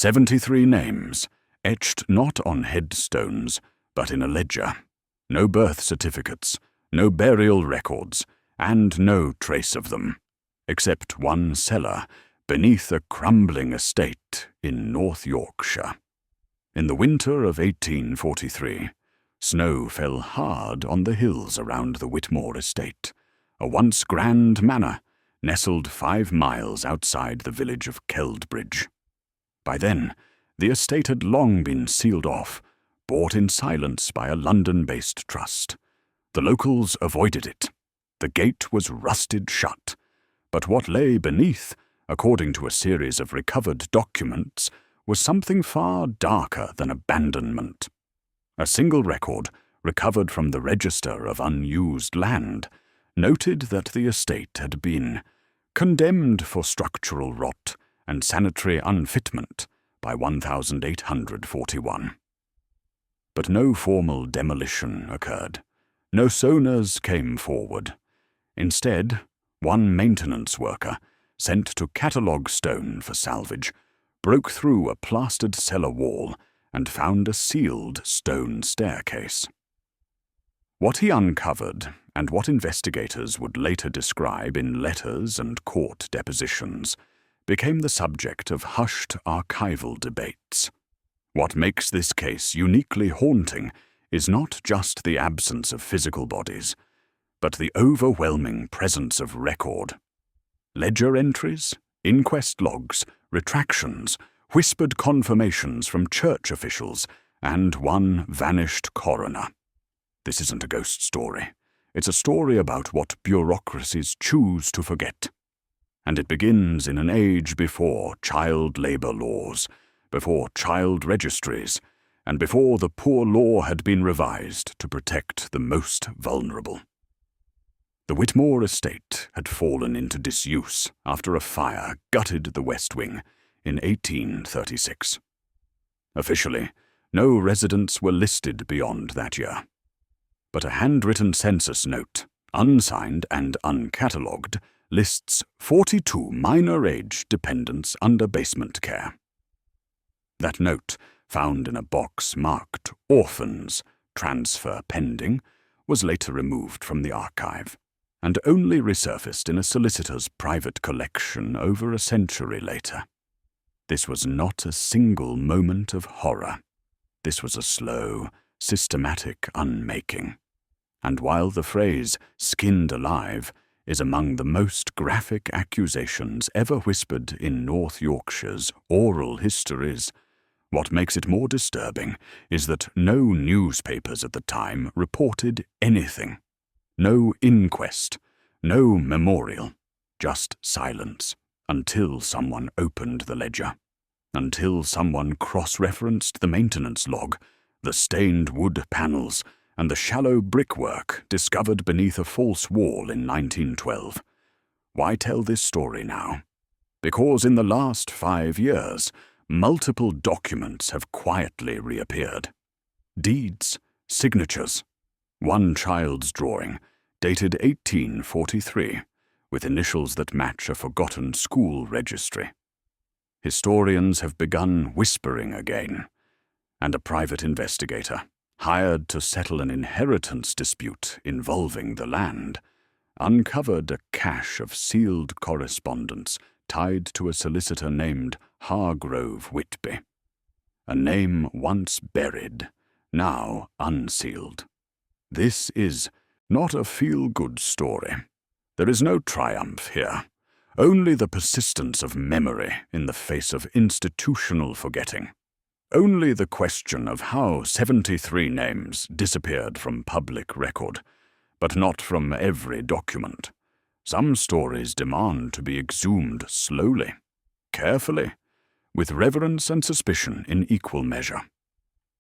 73 names, etched not on headstones, but in a ledger. No birth certificates, no burial records, and no trace of them, except one cellar beneath a crumbling estate in North Yorkshire. In the winter of 1843, snow fell hard on the hills around the Whitmore estate, a once grand manor nestled 5 miles outside the village of Keldbridge. By then, the estate had long been sealed off, bought in silence by a London-based trust. The locals avoided it. The gate was rusted shut, but what lay beneath, according to a series of recovered documents, was something far darker than abandonment. A single record, recovered from the Register of Unused Land, noted that the estate had been condemned for structural rot and sanitary unfitment by 1841. But no formal demolition occurred. No owners came forward. Instead, one maintenance worker, sent to catalogue stone for salvage, broke through a plastered cellar wall and found a sealed stone staircase. What he uncovered, and what investigators would later describe in letters and court depositions, became the subject of hushed archival debates. What makes this case uniquely haunting is not just the absence of physical bodies, but the overwhelming presence of record. Ledger entries, inquest logs, retractions, whispered confirmations from church officials, and one vanished coroner. This isn't a ghost story. It's a story about what bureaucracies choose to forget. And it begins in an age before child labor laws, before child registries, and before the poor law had been revised to protect the most vulnerable. The Whitmore estate had fallen into disuse after a fire gutted the West Wing in 1836. Officially, no residents were listed beyond that year. But a handwritten census note, unsigned and uncatalogued, lists 42 minor-age dependents under basement care. That note, found in a box marked Orphans, Transfer Pending, was later removed from the archive, and only resurfaced in a solicitor's private collection over a century later. This was not a single moment of horror. This was a slow, systematic unmaking. And while the phrase "skinned alive" is among the most graphic accusations ever whispered in North Yorkshire's oral histories, what makes it more disturbing is that no newspapers at the time reported anything. No inquest, no memorial, just silence, until someone opened the ledger, until someone cross-referenced the maintenance log, the stained wood panels, and the shallow brickwork discovered beneath a false wall in 1912. Why tell this story now? Because in the last 5 years, multiple documents have quietly reappeared. Deeds, signatures, one child's drawing, dated 1843, with initials that match a forgotten school registry. Historians have begun whispering again, and a private investigator, hired to settle an inheritance dispute involving the land, uncovered a cache of sealed correspondence tied to a solicitor named Hargrove Whitby, a name once buried, now unsealed. This is not a feel-good story. There is no triumph here, only the persistence of memory in the face of institutional forgetting. Only the question of how 73 names disappeared from public record, but not from every document. Some stories demand to be exhumed slowly, carefully, with reverence and suspicion in equal measure.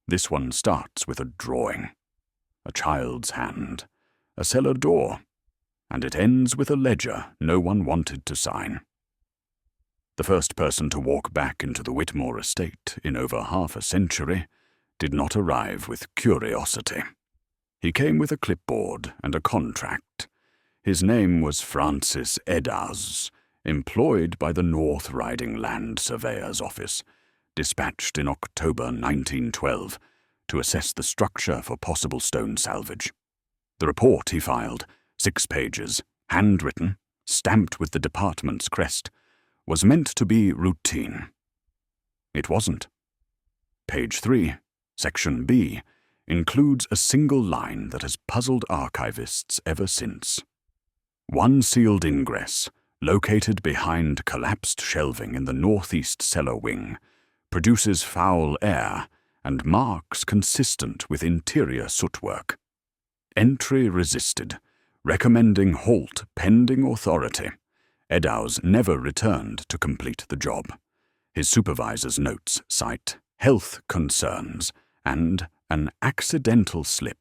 This one starts with a drawing, a child's hand, a cellar door, and it ends with a ledger no one wanted to sign. The first person to walk back into the Whitmore estate in over half a century did not arrive with curiosity. He came with a clipboard and a contract. His name was Francis Eddars, employed by the North Riding Land Surveyor's Office, dispatched in October 1912 to assess the structure for possible stone salvage. The report he filed, 6 pages, handwritten, stamped with the department's crest, was meant to be routine. It wasn't. Page 3, Section B, includes a single line that has puzzled archivists ever since. One sealed ingress, located behind collapsed shelving in the northeast cellar wing, produces foul air and marks consistent with interior sootwork. Entry resisted, recommending halt pending authority. Eddowes never returned to complete the job. His supervisor's notes cite health concerns and an accidental slip.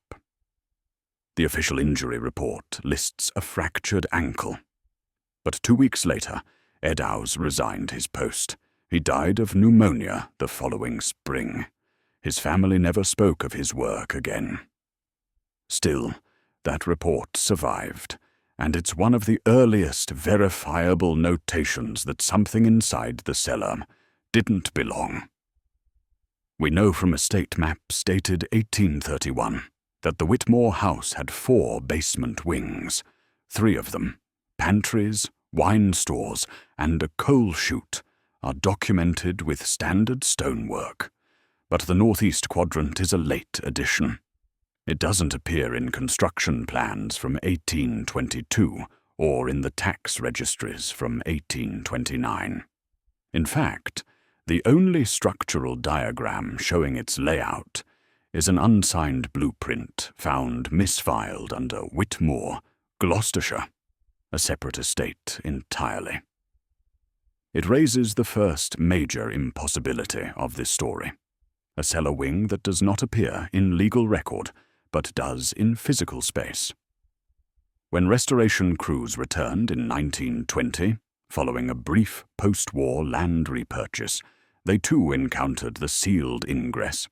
The official injury report lists a fractured ankle. But 2 weeks later, Eddowes resigned his post. He died of pneumonia the following spring. His family never spoke of his work again. Still, that report survived, and it's one of the earliest verifiable notations that something inside the cellar didn't belong. We know from estate maps dated 1831 that the Whitmore house had 4 basement wings, 3 of them, pantries, wine stores, and a coal chute, are documented with standard stonework. But the northeast quadrant is a late addition. It doesn't appear in construction plans from 1822 or in the tax registries from 1829. In fact, the only structural diagram showing its layout is an unsigned blueprint found misfiled under Whitmore, Gloucestershire, a separate estate entirely. It raises the first major impossibility of this story, a cellar wing that does not appear in legal record, but does in physical space. When restoration crews returned in 1920, following a brief post-war land repurchase, they too encountered the sealed ingress.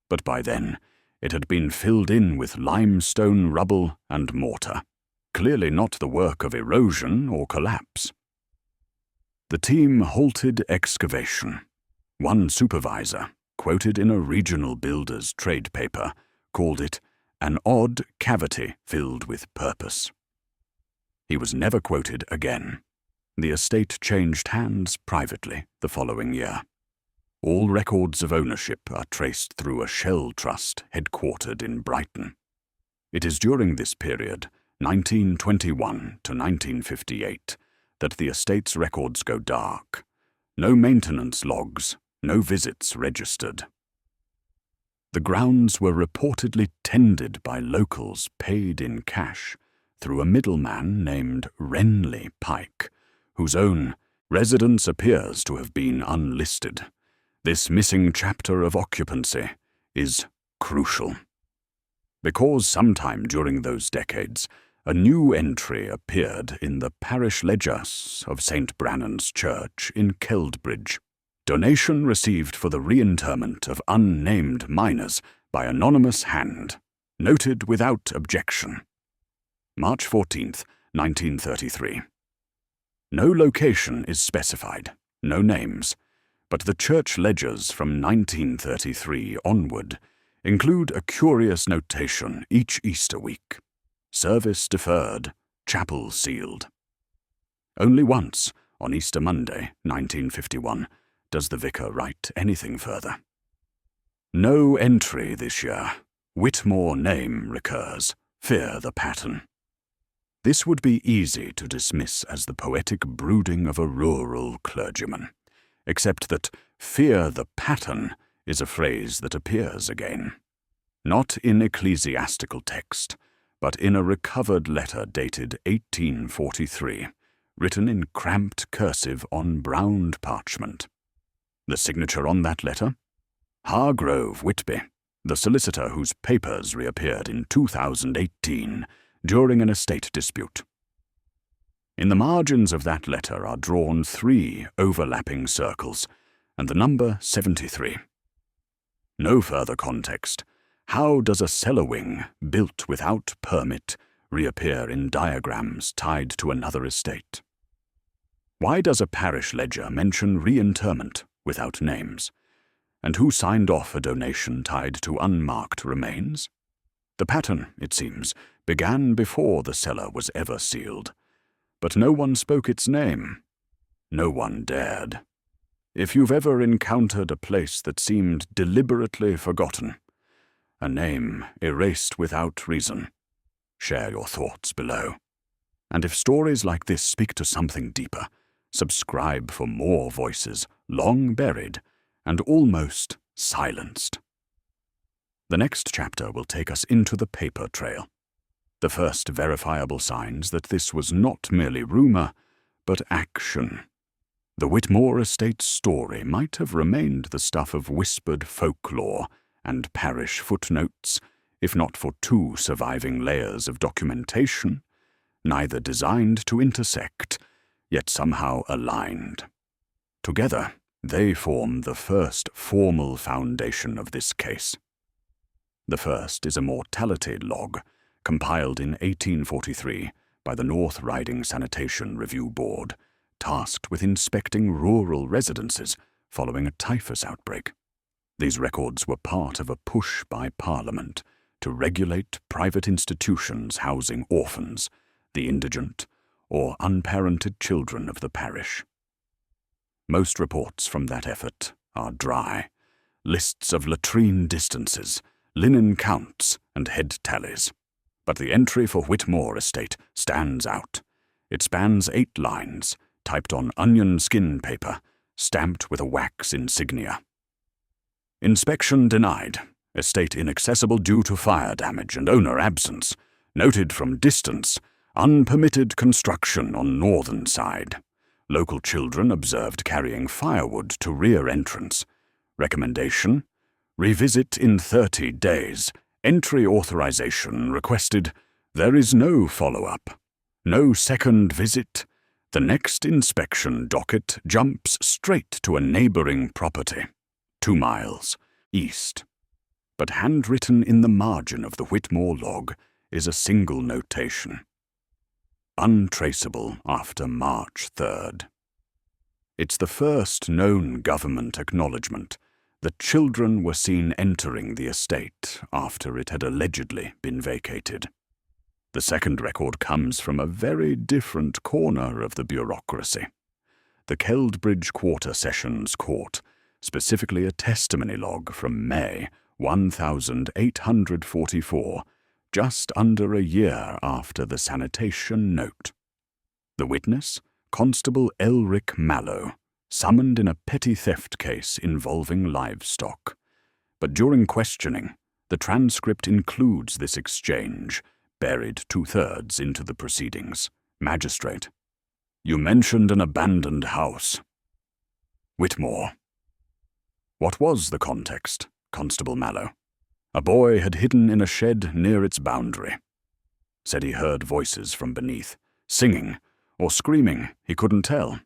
But by then, it had been filled in with limestone rubble and mortar, clearly not the work of erosion or collapse. The team halted excavation. One supervisor, quoted in a regional builder's trade paper, called it an odd cavity filled with purpose. He was never quoted again. The estate changed hands privately the following year. All records of ownership are traced through a shell trust headquartered in Brighton. It is during this period, 1921 to 1958, that the estate's records go dark. No maintenance logs, no visits registered. The grounds were reportedly tended by locals paid in cash through a middleman named Renly Pike, whose own residence appears to have been unlisted. This missing chapter of occupancy is crucial, because sometime during those decades, a new entry appeared in the parish ledger of St. Brannan's Church in Keldbridge. Donation received for the re-interment of unnamed miners by anonymous hand, noted without objection. March 14th, 1933. No location is specified, no names, but the church ledgers from 1933 onward include a curious notation each Easter week. Service deferred, chapel sealed. Only once, on Easter Monday, 1951, does the vicar write anything further. No entry this year. Whitmore name recurs. Fear the pattern. This would be easy to dismiss as the poetic brooding of a rural clergyman, except that fear the pattern is a phrase that appears again. Not in ecclesiastical text, but in a recovered letter dated 1843, written in cramped cursive on browned parchment. The signature on that letter? Hargrove Whitby, the solicitor whose papers reappeared in 2018 during an estate dispute. In the margins of that letter are drawn 3 overlapping circles, and the number 73. No further context. How does a cellar wing, built without permit, reappear in diagrams tied to another estate? Why does a parish ledger mention re-interment without names? And who signed off a donation tied to unmarked remains? The pattern, it seems, began before the cellar was ever sealed. But no one spoke its name. No one dared. If you've ever encountered a place that seemed deliberately forgotten, a name erased without reason, share your thoughts below. And if stories like this speak to something deeper, subscribe for more voices long buried and almost silenced. The next chapter will take us into the paper trail, the first verifiable signs that this was not merely rumor, but action. The Whitmore estate's story might have remained the stuff of whispered folklore and parish footnotes, if not for two surviving layers of documentation, neither designed to intersect, yet somehow aligned. Together, they form the first formal foundation of this case. The first is a mortality log, compiled in 1843 by the North Riding Sanitation Review Board, tasked with inspecting rural residences following a typhus outbreak. These records were part of a push by Parliament to regulate private institutions housing orphans, the indigent, or unparented children of the parish. Most reports from that effort are dry, lists of latrine distances, linen counts, and head tallies. But the entry for Whitmore estate stands out. It spans 8 lines, typed on onion skin paper, stamped with a wax insignia. Inspection denied. Estate inaccessible due to fire damage and owner absence. Noted from distance. Unpermitted construction on northern side. Local children observed carrying firewood to rear entrance. Recommendation: revisit in 30 days. Entry authorization requested. There is no follow-up. No second visit. The next inspection docket jumps straight to a neighboring property, 2 miles east. But handwritten in the margin of the Whitmore log is a single notation: untraceable after March 3rd. It's the first known government acknowledgement that children were seen entering the estate after it had allegedly been vacated. The second record comes from a very different corner of the bureaucracy. The Keldbridge Quarter Sessions Court, specifically a testimony log from May 1844, just under a year after the sanitation note. The witness, Constable Elric Mallow, summoned in a petty theft case involving livestock. But during questioning, the transcript includes this exchange, buried 2/3 into the proceedings. Magistrate: you mentioned an abandoned house. Whitmore: what was the context, Constable Mallow? A boy had hidden in a shed near its boundary. Said he heard voices from beneath, singing or screaming, he couldn't tell.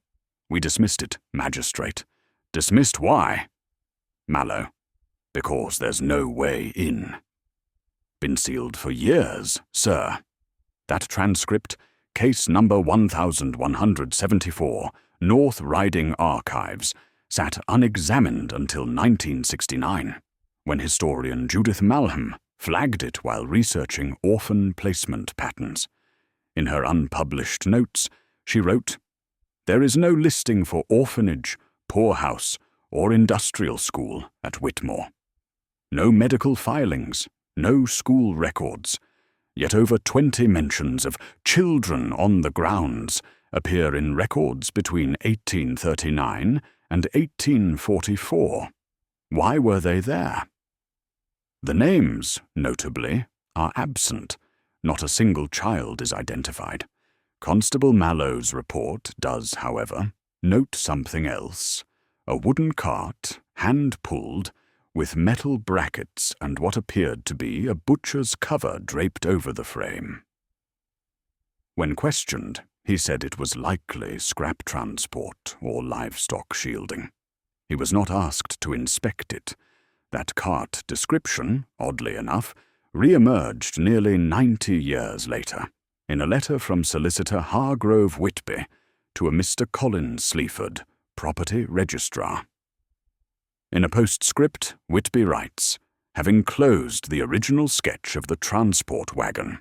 We dismissed it, Magistrate. Dismissed why? Mallow: because there's no way in. Been sealed for years, sir. That transcript, case number 1174, North Riding Archives, sat unexamined until 1969, when historian Judith Malham flagged it while researching orphan placement patterns. In her unpublished notes, she wrote, "There is no listing for orphanage, poorhouse, or industrial school at Whitmore. No medical filings, no school records, yet over 20 mentions of children on the grounds appear in records between 1839 and 1844. Why were they there? The names, notably, are absent. Not a single child is identified. Constable Mallow's report does, however, note something else: a wooden cart, hand-pulled, with metal brackets and what appeared to be a butcher's cover draped over the frame. When questioned, he said it was likely scrap transport or livestock shielding. He was not asked to inspect it. That cart description, oddly enough, re-emerged nearly 90 years later, in a letter from Solicitor Hargrove Whitby to a Mr. Colin Sleaford, property registrar. In a postscript, Whitby writes, having closed the original sketch of the transport wagon,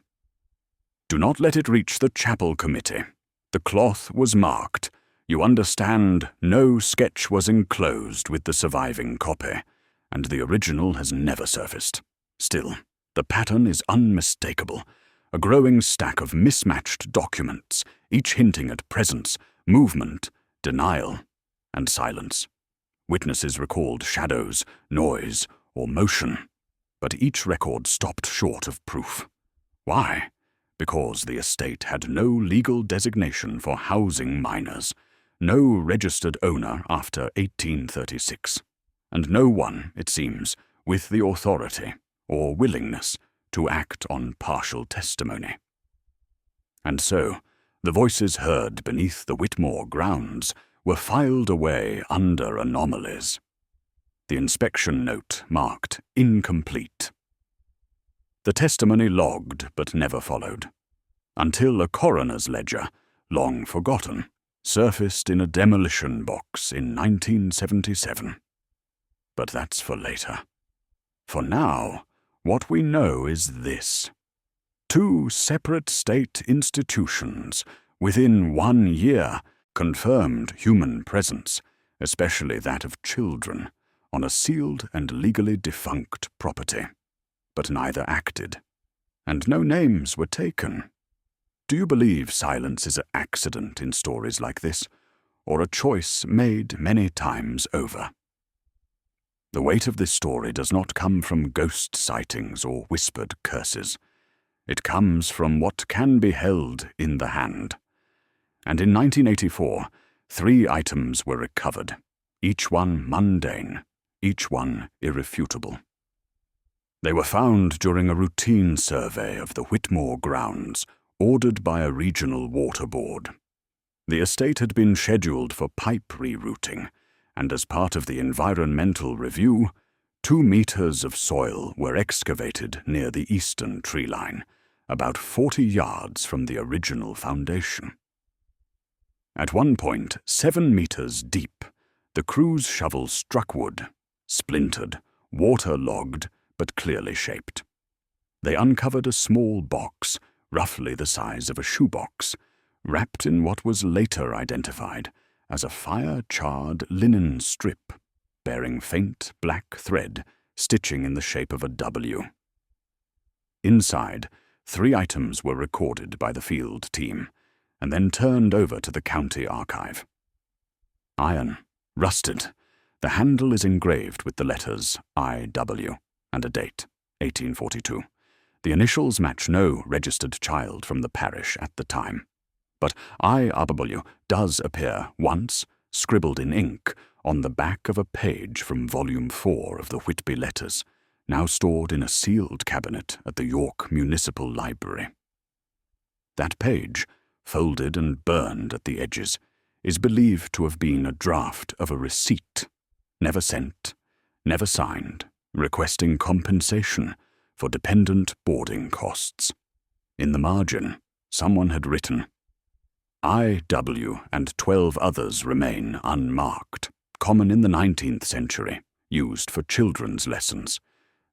"Do not let it reach the chapel committee. The cloth was marked. You understand, no sketch was enclosed with the surviving copy, and the original has never surfaced. Still, the pattern is unmistakable. A growing stack of mismatched documents, each hinting at presence, movement, denial, and silence. Witnesses recalled shadows, noise, or motion, but each record stopped short of proof. Why? Because the estate had no legal designation for housing minors, no registered owner after 1836, and no one, it seems, with the authority or willingness to act on partial testimony. And so, the voices heard beneath the Whitmore grounds were filed away under anomalies. The inspection note marked incomplete. The testimony logged but never followed, until a coroner's ledger, long forgotten, surfaced in a demolition box in 1977. But that's for later. For now, what we know is this. 2 separate state institutions, within 1 year, confirmed human presence, especially that of children, on a sealed and legally defunct property. But neither acted, and no names were taken. Do you believe silence is an accident in stories like this, or a choice made many times over? The weight of this story does not come from ghost sightings or whispered curses. It comes from what can be held in the hand. And in 1984, 3 items were recovered, each one mundane, each one irrefutable. They were found during a routine survey of the Whitmore grounds, ordered by a regional water board. The estate had been scheduled for pipe rerouting, and as part of the environmental review, 2 meters of soil were excavated near the eastern tree line, about 40 yards from the original foundation. At one point, 7 meters deep, the crew's shovel struck wood, splintered, waterlogged, but clearly shaped. They uncovered a small box, roughly the size of a shoebox, wrapped in what was later identified as a fire-charred linen strip, bearing faint black thread stitching in the shape of a W. Inside, 3 items were recorded by the field team, and then turned over to the county archive. Iron, rusted. The handle is engraved with the letters I.W. and a date, 1842. The initials match no registered child from the parish at the time. But I.W. does appear once, scribbled in ink, on the back of a page from Volume 4 of the Whitby Letters, now stored in a sealed cabinet at the York Municipal Library. That page, folded and burned at the edges, is believed to have been a draft of a receipt, never sent, never signed, requesting compensation for dependent boarding costs. In the margin, someone had written, I.W. and 12 others remain unmarked, common in the 19th century, used for children's lessons.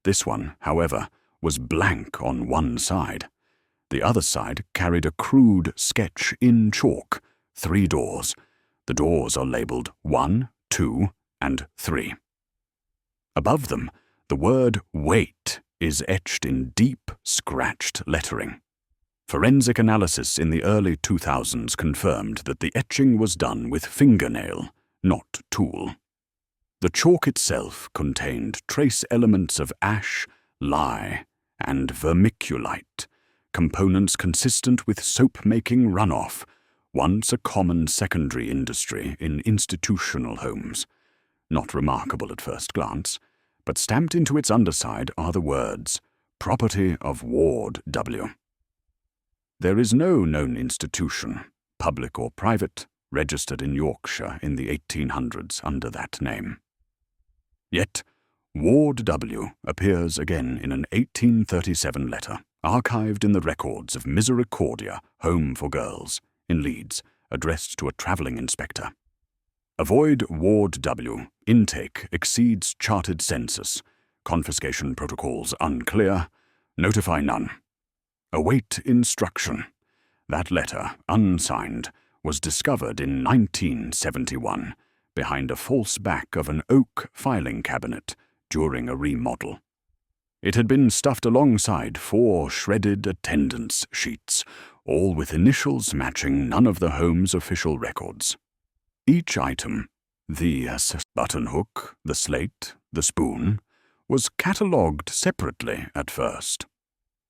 This one, however, was blank on one side. The other side carried a crude sketch in chalk, 3 doors. The doors are labelled 1, 2, and 3. Above them, the word wait is etched in deep, scratched lettering. Forensic analysis in the early 2000s confirmed that the etching was done with fingernail, not tool. The chalk itself contained trace elements of ash, lye, and vermiculite, components consistent with soap-making runoff, once a common secondary industry in institutional homes. Not remarkable at first glance, but stamped into its underside are the words, "Property of Ward W." There is no known institution, public or private, registered in Yorkshire in the 1800s under that name. Yet, Ward W appears again in an 1837 letter, archived in the records of Misericordia Home for Girls, in Leeds, addressed to a travelling inspector. Avoid Ward W. Intake exceeds charted census. Confiscation protocols unclear. Notify none. Await instruction. That letter, unsigned, was discovered in 1971 behind a false back of an oak filing cabinet during a remodel. It had been stuffed alongside 4 shredded attendance sheets, all with initials matching none of the home's official records. Each item, the button hook, the slate, the spoon, was catalogued separately at first.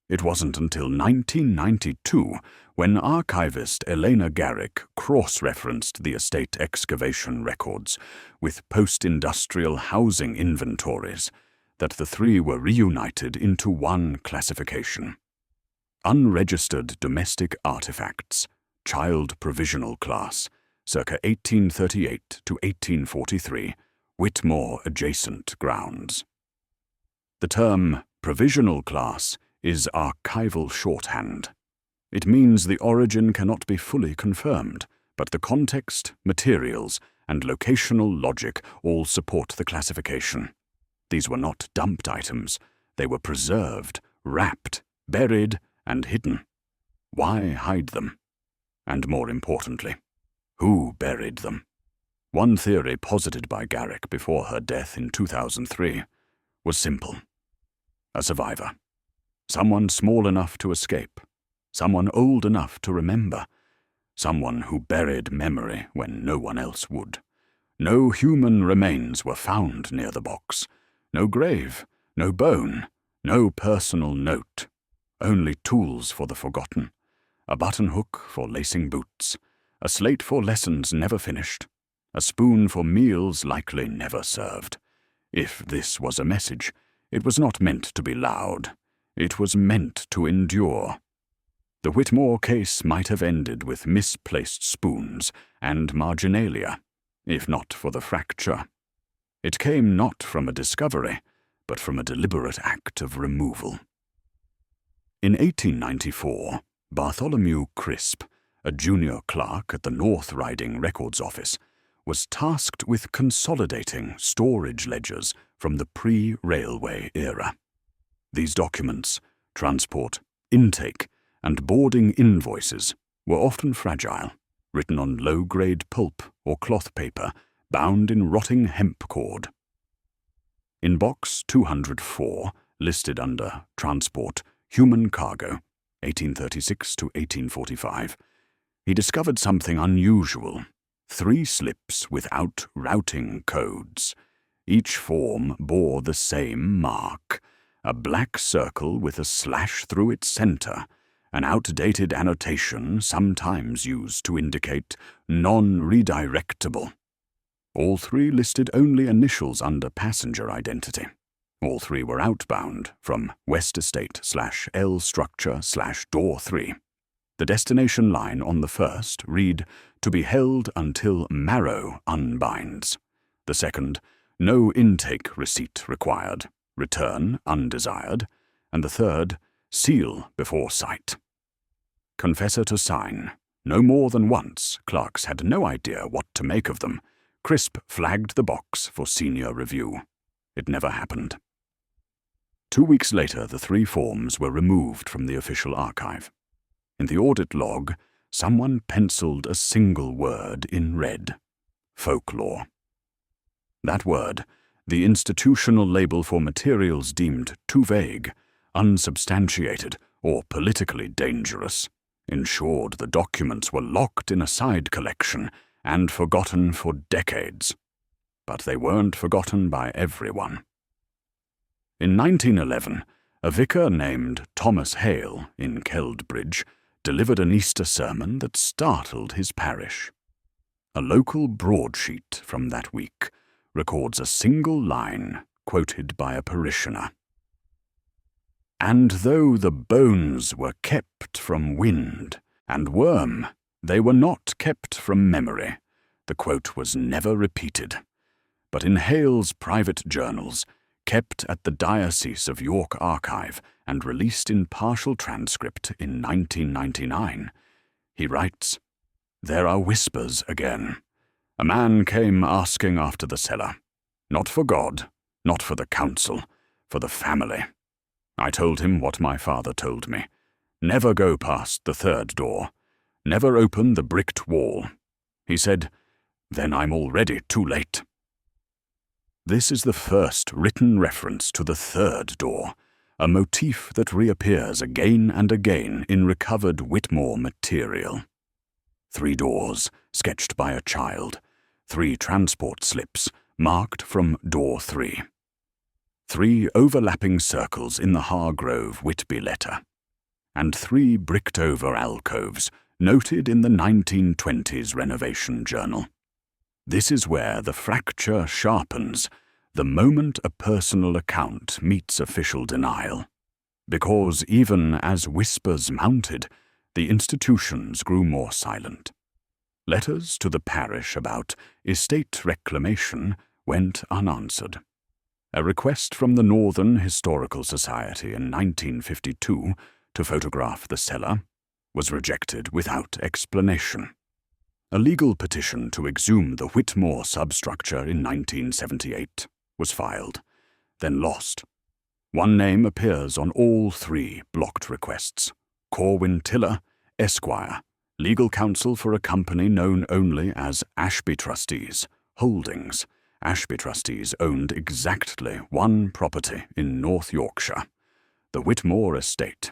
It wasn't until 1992 when archivist Elena Garrick cross-referenced the estate excavation records with post-industrial housing inventories that the 3 were reunited into one classification. Unregistered domestic artifacts, child provisional class, circa 1838 to 1843, Whitmore adjacent grounds. The term provisional class is archival shorthand. It means the origin cannot be fully confirmed, but the context, materials, and locational logic all support the classification. These were not dumped items. They were preserved, wrapped, buried, and hidden. Why hide them? And more importantly, who buried them? One theory posited by Garrick before her death in 2003 was simple. A survivor. Someone small enough to escape. Someone old enough to remember. Someone who buried memory when no one else would. No human remains were found near the box. No grave, no bone, no personal note. Only tools for the forgotten. A button hook for lacing boots. A slate for lessons never finished. A spoon for meals likely never served. If this was a message, it was not meant to be loud. It was meant to endure. The Whitmore case might have ended with misplaced spoons and marginalia, if not for the fracture. It came not from a discovery, but from a deliberate act of removal. In 1894, Bartholomew Crisp, a junior clerk at the North Riding Records Office, was tasked with consolidating storage ledgers from the pre-railway era. These documents, transport, intake, and boarding invoices, were often fragile, written on low-grade pulp or cloth paper, bound in rotting hemp cord. In Box 204, listed under Transport, Human Cargo, 1836 to 1845, he discovered something unusual: 3 slips without routing codes. Each form bore the same mark: a black circle with a slash through its center, an outdated annotation sometimes used to indicate non-redirectable. All 3 listed only initials under passenger identity. All 3 were outbound from West Estate/L Structure/Door 3. The destination line on the first read, "To be held until marrow unbinds." The second, "No intake receipt required. Return undesired." And the third, "Seal before sight." Confessor to sign. No more than once, clerks had no idea what to make of them. Crisp flagged the box for senior review. It never happened. 2 weeks later, the 3 forms were removed from the official archive. In the audit log, someone penciled a single word in red: folklore. That word, the institutional label for materials deemed too vague, unsubstantiated, or politically dangerous, ensured the documents were locked in a side collection and forgotten for decades. But they weren't forgotten by everyone. In 1911, a vicar named Thomas Hale in Keldbridge delivered an Easter sermon that startled his parish. A local broadsheet from that week records a single line quoted by a parishioner. "And though the bones were kept from wind and worm, they were not kept from memory." The quote was never repeated, but in Hale's private journals, kept at the Diocese of York archive and released in partial transcript in 1999, he writes, "There are whispers again. A man came asking after the cellar. Not for God, not for the council, for the family. I told him what my father told me. Never go past the third door. Never open the bricked wall. He said, "Then I'm already too late." This is the first written reference to the third door, a motif that reappears again and again in recovered Whitmore material. 3 doors, sketched by a child. 3 transport slips, marked from door 3. 3 overlapping circles in the Hargrove Whitby letter. And 3 bricked-over alcoves, noted in the 1920s renovation journal. This is where the fracture sharpens, the moment a personal account meets official denial. Because even as whispers mounted, the institutions grew more silent. Letters to the parish about estate reclamation went unanswered. A request from the Northern Historical Society in 1952 to photograph the cellar was rejected without explanation. A legal petition to exhume the Whitmore substructure in 1978 was filed, then lost. One name appears on all 3 blocked requests: Corwin Tiller, Esquire, legal counsel for a company known only as Ashby Trustees Holdings. Ashby Trustees owned exactly 1 property in North Yorkshire, the Whitmore estate.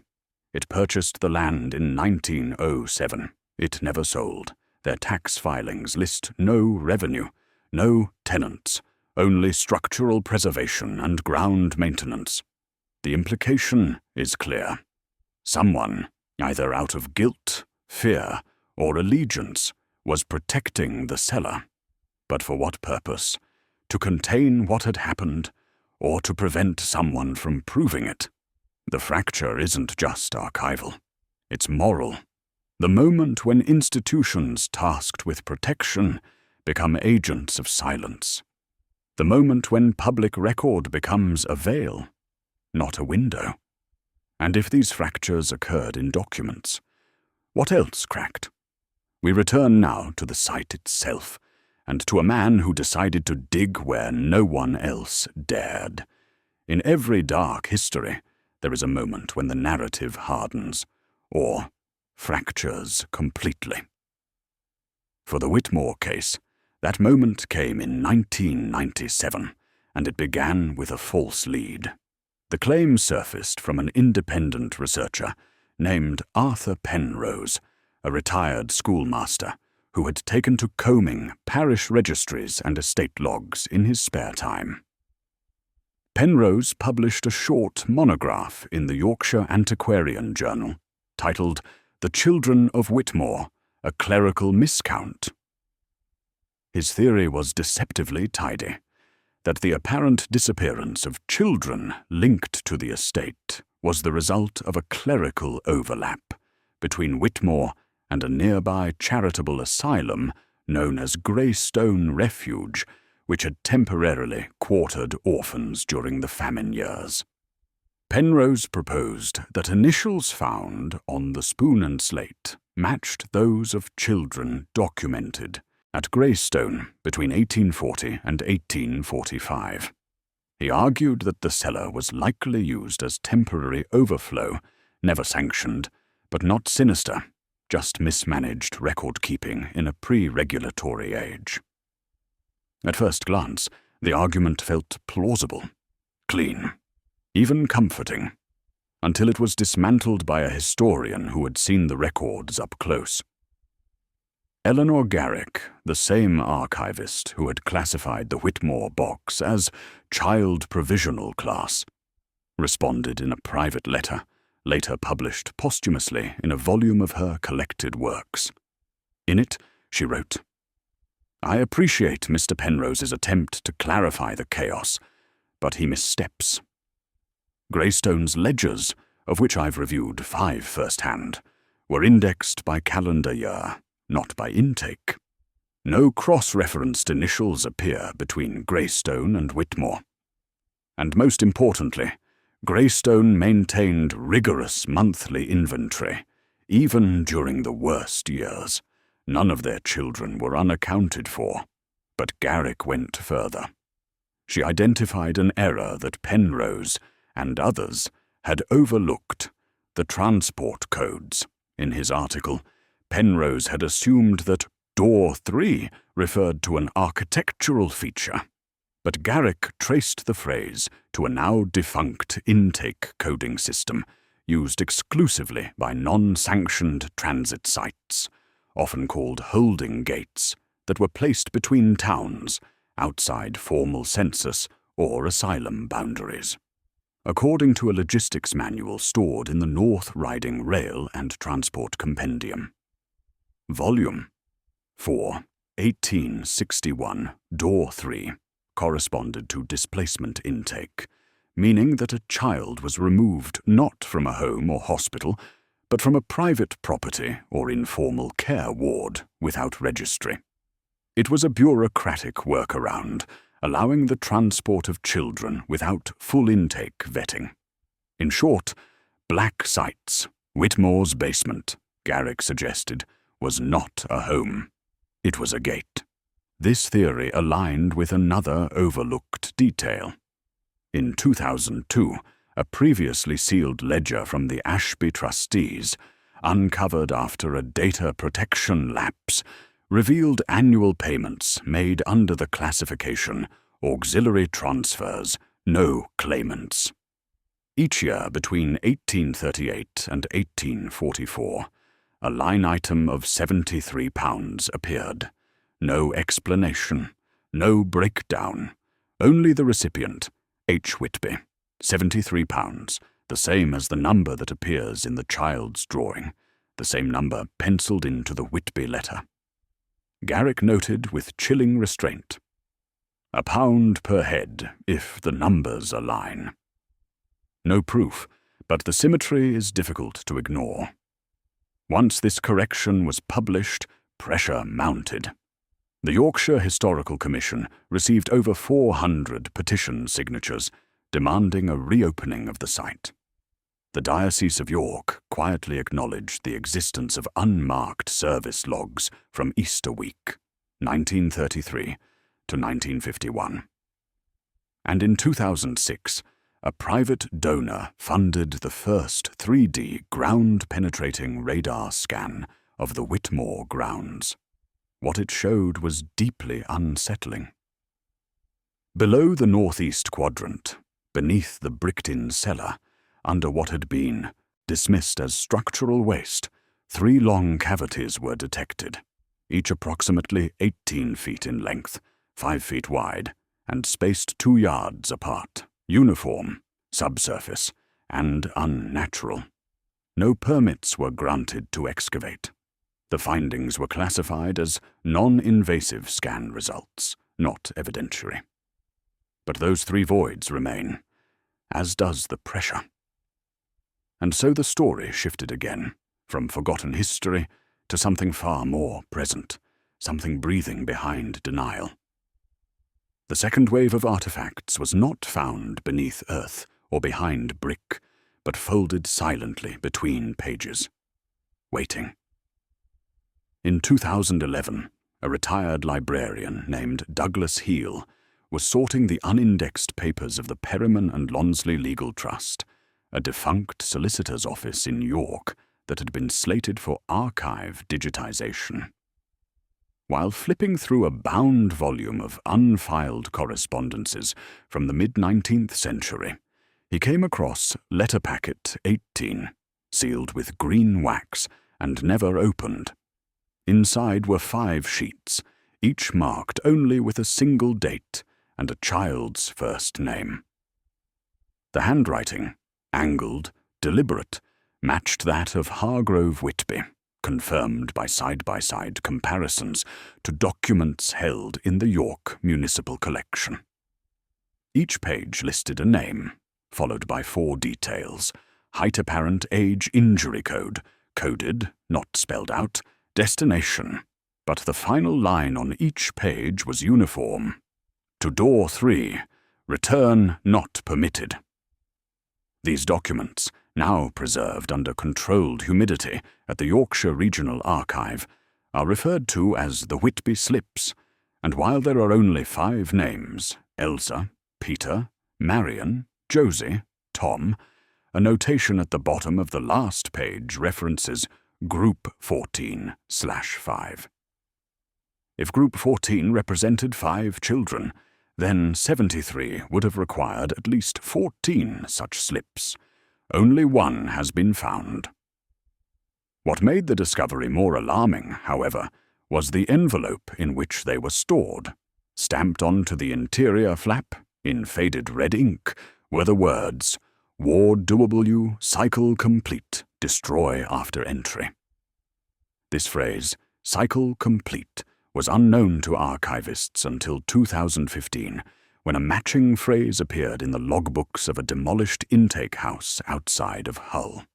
It purchased the land in 1907. It never sold. Their tax filings list no revenue, no tenants, only structural preservation and ground maintenance. The implication is clear. Someone, either out of guilt, fear, or allegiance, was protecting the cellar. But for what purpose? To contain what had happened, or to prevent someone from proving it? The fracture isn't just archival. It's moral. The moment when institutions tasked with protection become agents of silence. The moment when public record becomes a veil, not a window. And if these fractures occurred in documents, what else cracked? We return now to the site itself, and to a man who decided to dig where no one else dared. In every dark history, there is a moment when the narrative hardens, or fractures completely. For the Whitmore case, that moment came in 1997, and it began with a false lead. The claim surfaced from an independent researcher named Arthur Penrose, a retired schoolmaster who had taken to combing parish registries and estate logs in his spare time. Penrose published a short monograph in the Yorkshire Antiquarian Journal titled "The Children of Whitmore, a Clerical Miscount." His theory was deceptively tidy, that the apparent disappearance of children linked to the estate was the result of a clerical overlap between Whitmore and a nearby charitable asylum known as Greystone Refuge, which had temporarily quartered orphans during the famine years. Penrose proposed that initials found on the spoon and slate matched those of children documented at Greystone between 1840 and 1845. He argued that the cellar was likely used as temporary overflow, never sanctioned, but not sinister, just mismanaged record-keeping in a pre-regulatory age. At first glance, the argument felt plausible, clean, even comforting, until it was dismantled by a historian who had seen the records up close. Eleanor Garrick, the same archivist who had classified the Whitmore box as Child Provisional Class, responded in a private letter, later published posthumously in a volume of her collected works. In it, she wrote, "I appreciate Mr. Penrose's attempt to clarify the chaos, but he missteps. Greystone's ledgers, of which I've reviewed 5 firsthand, were indexed by calendar year, not by intake. No cross-referenced initials appear between Greystone and Whitmore. And most importantly, Greystone maintained rigorous monthly inventory, even during the worst years. None of their children were unaccounted for, But Garrick went further. She identified an error that Penrose, and others, had overlooked: the transport codes. In his article, Penrose had assumed that Door 3 referred to an architectural feature, but Garrick traced the phrase to a now defunct intake coding system used exclusively by non-sanctioned transit sites, often called holding gates, that were placed between towns, outside formal census or asylum boundaries. According to a logistics manual stored in the North Riding Rail and Transport Compendium. Volume 4, 1861, Door 3, corresponded to displacement intake, meaning that a child was removed not from a home or hospital, but from a private property or informal care ward without registry. It was a bureaucratic workaround, allowing the transport of children without full intake vetting. In short, black sites, Whitmore's basement, Garrick suggested, was not a home. It was a gate. This theory aligned with another overlooked detail. In 2002, a previously sealed ledger from the Ashby trustees, uncovered after a data protection lapse, revealed annual payments made under the classification auxiliary transfers, no claimants. Each year between 1838 and 1844, a line item of £73 appeared. No explanation, no breakdown, only the recipient, H. Whitby, £73, the same as the number that appears in the child's drawing, the same number penciled into the Whitby letter. Garrick noted with chilling restraint, £1 per head if the numbers align. No proof, but the symmetry is difficult to ignore. Once this correction was published, pressure mounted. The Yorkshire Historical Commission received over 400 petition signatures demanding a reopening of the site. The Diocese of York quietly acknowledged the existence of unmarked service logs from Easter week, 1933 to 1951. And in 2006, a private donor funded the first 3D ground-penetrating radar scan of the Whitmore grounds. What it showed was deeply unsettling. Below the northeast quadrant, beneath the bricked-in cellar, under what had been dismissed as structural waste, 3 long cavities were detected, each approximately 18 feet in length, 5 feet wide, and spaced 2 yards apart. Uniform, subsurface, and unnatural. No permits were granted to excavate. The findings were classified as non-invasive scan results, not evidentiary. But those 3 voids remain, as does the pressure. And so the story shifted again, from forgotten history to something far more present, something breathing behind denial. The second wave of artifacts was not found beneath earth or behind brick, but folded silently between pages, waiting. In 2011, a retired librarian named Douglas Heal was sorting the unindexed papers of the Perryman and Lonsley Legal Trust, a defunct solicitor's office in York that had been slated for archive digitization. While flipping through a bound volume of unfiled correspondences from the mid-19th century, he came across letter packet 18, sealed with green wax and never opened. Inside were 5 sheets, each marked only with a single date and a child's first name. The handwriting, angled, deliberate, matched that of Hargrove Whitby, confirmed by side-by-side comparisons to documents held in the York Municipal Collection. Each page listed a name, followed by 4 details: height apparent, age, injury code, coded, not spelled out, destination, but the final line on each page was uniform: to door 3, return not permitted. These documents, now preserved under controlled humidity at the Yorkshire Regional Archive, are referred to as the Whitby Slips, And while there are only 5 names, Elsa, Peter, Marion, Josie, Tom, a notation at the bottom of the last page references Group 14/5. If Group 14 represented 5 children, then 73 would have required at least 14 such slips. Only 1 has been found. What made the discovery more alarming, however, was the envelope in which they were stored. Stamped onto the interior flap, in faded red ink, were the words, "Ward W, cycle complete, destroy after entry." This phrase, cycle complete, was unknown to archivists until 2015, when a matching phrase appeared in the logbooks of a demolished intake house outside of Hull.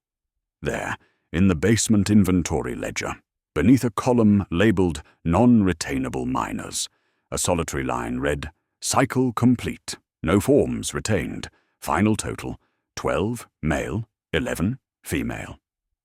There, in the basement inventory ledger, beneath a column labeled Non-Retainable Minors, a solitary line read, "Cycle complete, no forms retained, final total, 12 male, 11 female.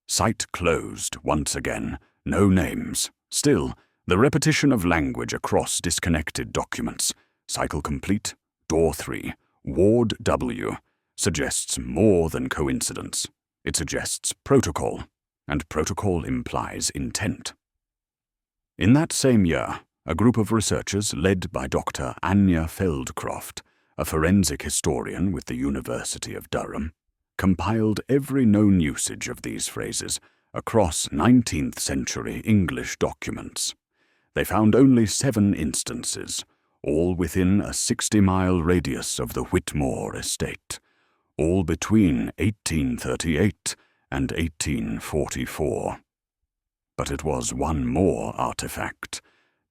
Site closed once again, no names. Still, the repetition of language across disconnected documents, cycle complete, door 3, Ward W, suggests more than coincidence. It suggests protocol, and protocol implies intent. In that same year, a group of researchers led by Dr. Anya Feldcroft, a forensic historian with the University of Durham, compiled every known usage of these phrases across 19th century English documents. They found only 7 instances, all within a 60-mile radius of the Whitmore estate, all between 1838 and 1844. But it was one more artifact,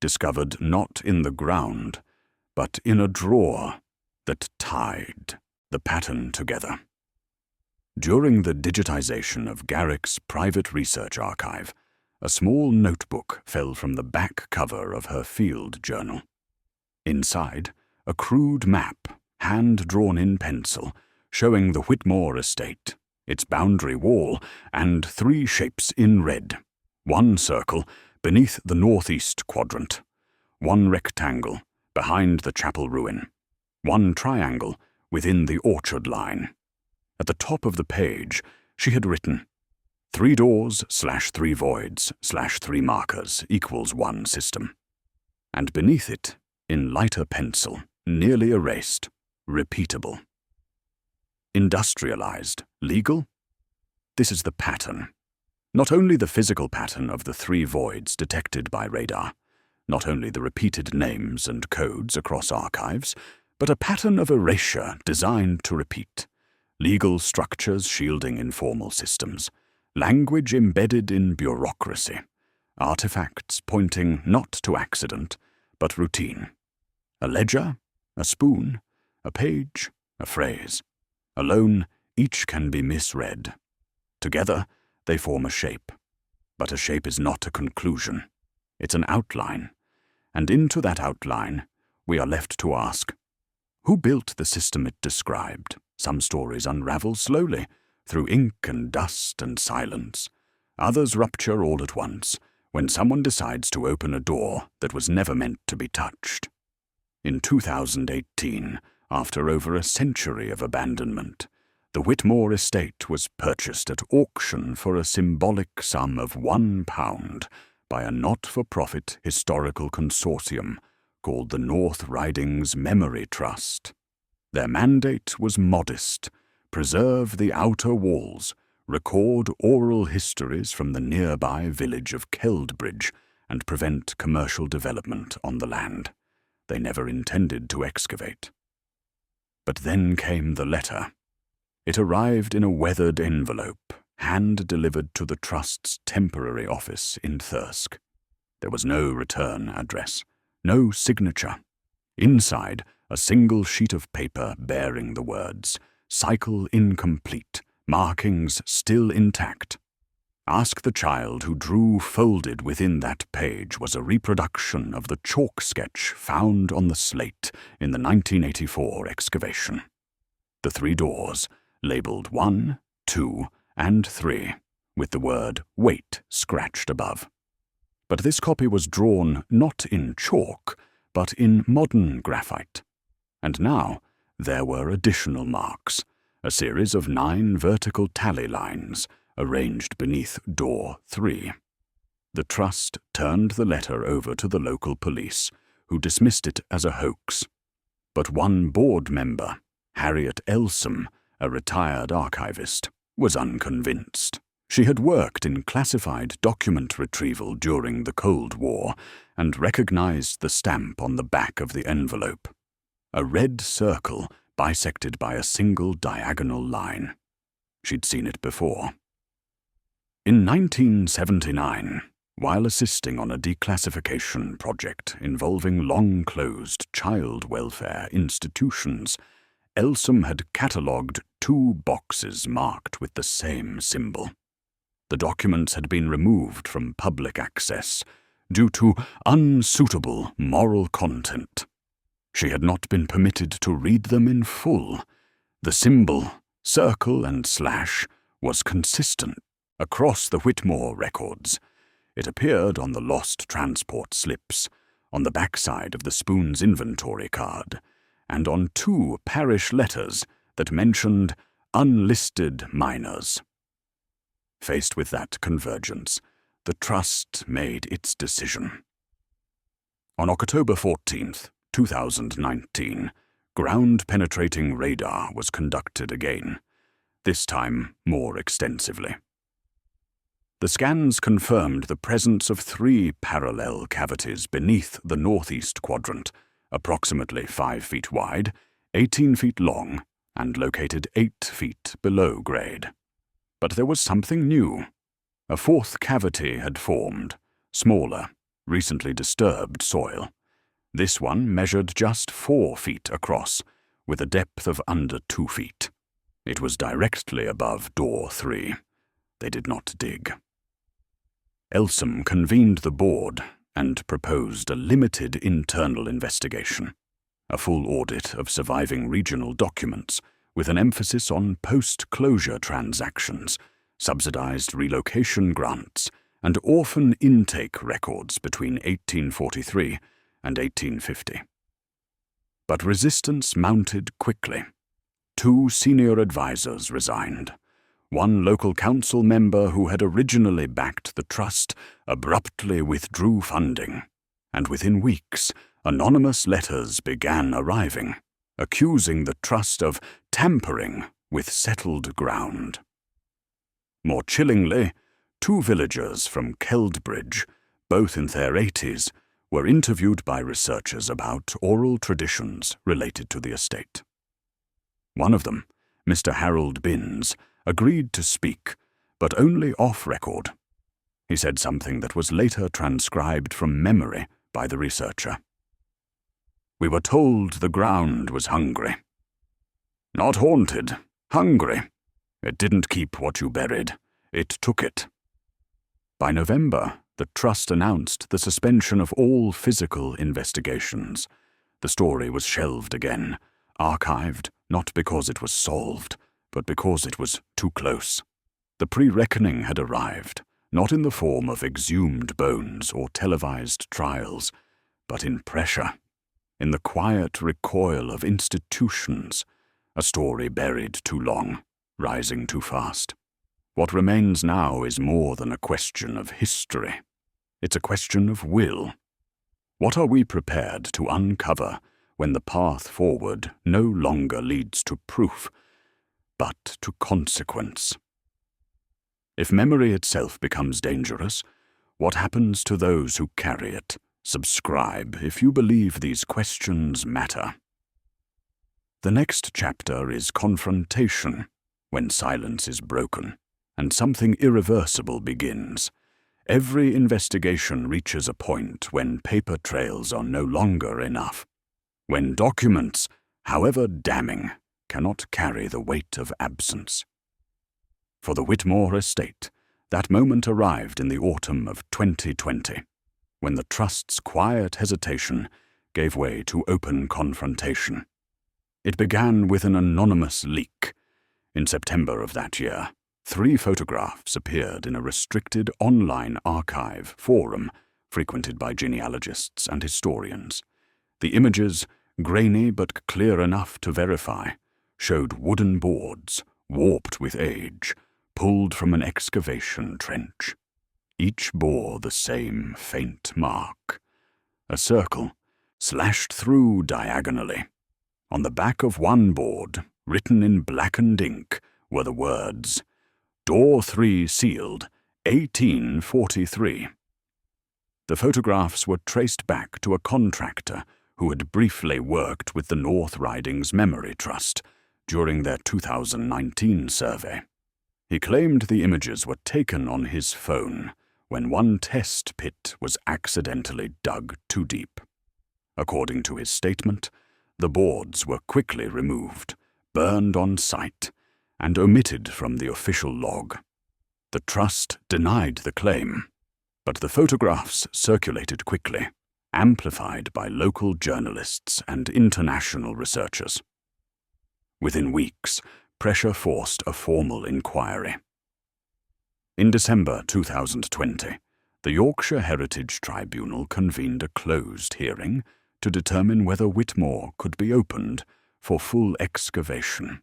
discovered not in the ground, but in a drawer, that tied the pattern together. During the digitization of Garrick's private research archive, a small notebook fell from the back cover of her field journal. Inside, a crude map, hand-drawn in pencil, showing the Whitmore estate, its boundary wall, and 3 shapes in red. 1 circle beneath the northeast quadrant, 1 rectangle behind the chapel ruin, 1 triangle within the orchard line. At the top of the page, she had written, 3 doors/3 voids/3 markers equals 1 system. And beneath it, in lighter pencil, nearly erased, repeatable. Industrialized, legal? This is the pattern. Not only the physical pattern of the 3 voids detected by radar, not only the repeated names and codes across archives, but a pattern of erasure designed to repeat. Legal structures shielding informal systems, language embedded in bureaucracy, artifacts pointing not to accident, but routine. A ledger, a spoon, a page, a phrase. Alone, each can be misread. Together, they form a shape. But a shape is not a conclusion. It's an outline. And into that outline, we are left to ask, who built the system it described? Some stories unravel slowly, through ink and dust and silence. Others rupture all at once, when someone decides to open a door that was never meant to be touched. In 2018, after over a century of abandonment, the Whitmore estate was purchased at auction for a symbolic sum of £1 by a not-for-profit historical consortium called the North Ridings Memory Trust. Their mandate was modest: preserve the outer walls, record oral histories from the nearby village of Keldbridge, and prevent commercial development on the land. They never intended to excavate. But then came the letter. It arrived in a weathered envelope, hand-delivered to the Trust's temporary office in Thirsk. There was no return address, no signature. Inside, a single sheet of paper bearing the words, "Cycle incomplete, markings still intact." Ask the Child who drew folded within that page was a reproduction of the chalk sketch found on the slate in the 1984 excavation. The 3 doors, labelled 1, 2, and 3, with the word "Wait" scratched above. But this copy was drawn not in chalk, but in modern graphite. And now there were additional marks, a series of 9 vertical tally lines arranged beneath door 3. The trust turned the letter over to the local police, who dismissed it as a hoax. But one board member, Harriet Elsom, a retired archivist, was unconvinced. She had worked in classified document retrieval during the Cold War and recognized the stamp on the back of the envelope, a red circle bisected by a single diagonal line. She'd seen it before. In 1979, while assisting on a declassification project involving long-closed child welfare institutions, Elsom had catalogued 2 boxes marked with the same symbol. The documents had been removed from public access due to unsuitable moral content. She had not been permitted to read them in full. The symbol, circle and slash, was consistent across the Whitmore records. It appeared on the lost transport slips, on the backside of the Spoon's inventory card, and on 2 parish letters that mentioned unlisted minors. Faced with that convergence, the trust made its decision. On October 14th, 2019, ground-penetrating radar was conducted again, this time more extensively. The scans confirmed the presence of 3 parallel cavities beneath the northeast quadrant, approximately 5 feet wide, 18 feet long, and located 8 feet below grade. But there was something new. A 4th cavity had formed, smaller, recently disturbed soil. This one measured just 4 feet across, with a depth of under 2 feet. It was directly above door 3. They did not dig. Elsom convened the board and proposed a limited internal investigation, a full audit of surviving regional documents with an emphasis on post-closure transactions, subsidized relocation grants, and orphan intake records between 1843 and 1850. But resistance mounted quickly. 2 senior advisors resigned. One local council member who had originally backed the trust abruptly withdrew funding, and within weeks, anonymous letters began arriving, accusing the trust of tampering with settled ground. More chillingly, 2 villagers from Keldbridge, both in their 80s, were interviewed by researchers about oral traditions related to the estate. One of them, Mr. Harold Binns, agreed to speak, but only off-record. He said something that was later transcribed from memory by the researcher. "We were told the ground was hungry. Not haunted, hungry. It didn't keep what you buried. It took it." By November, the trust announced the suspension of all physical investigations. The story was shelved again, archived not because it was solved, but because it was too close. The pre-reckoning had arrived, not in the form of exhumed bones or televised trials, but in pressure, in the quiet recoil of institutions, a story buried too long, rising too fast. What remains now is more than a question of history. It's a question of will. What are we prepared to uncover when the path forward no longer leads to proof, but to consequence? If memory itself becomes dangerous, what happens to those who carry it? Subscribe if you believe these questions matter. The next chapter is confrontation, when silence is broken, and something irreversible begins. Every investigation reaches a point when paper trails are no longer enough, when documents, however damning, cannot carry the weight of absence. For the Whitmore estate, that moment arrived in the autumn of 2020, when the trust's quiet hesitation gave way to open confrontation. It began with an anonymous leak. In September of that year, 3 photographs appeared in a restricted online archive forum frequented by genealogists and historians. The images, grainy but clear enough to verify, showed wooden boards, warped with age, pulled from an excavation trench. Each bore the same faint mark. A circle, slashed through diagonally. On the back of one board, written in blackened ink, were the words, "Door 3 sealed, 1843. The photographs were traced back to a contractor who had briefly worked with the North Riding's Memory Trust during their 2019 survey. He claimed the images were taken on his phone when one test pit was accidentally dug too deep. According to his statement, the boards were quickly removed, burned on site, and omitted from the official log. The trust denied the claim, but the photographs circulated quickly, amplified by local journalists and international researchers. Within weeks, pressure forced a formal inquiry. In December 2020, the Yorkshire Heritage Tribunal convened a closed hearing to determine whether Whitmore could be opened for full excavation.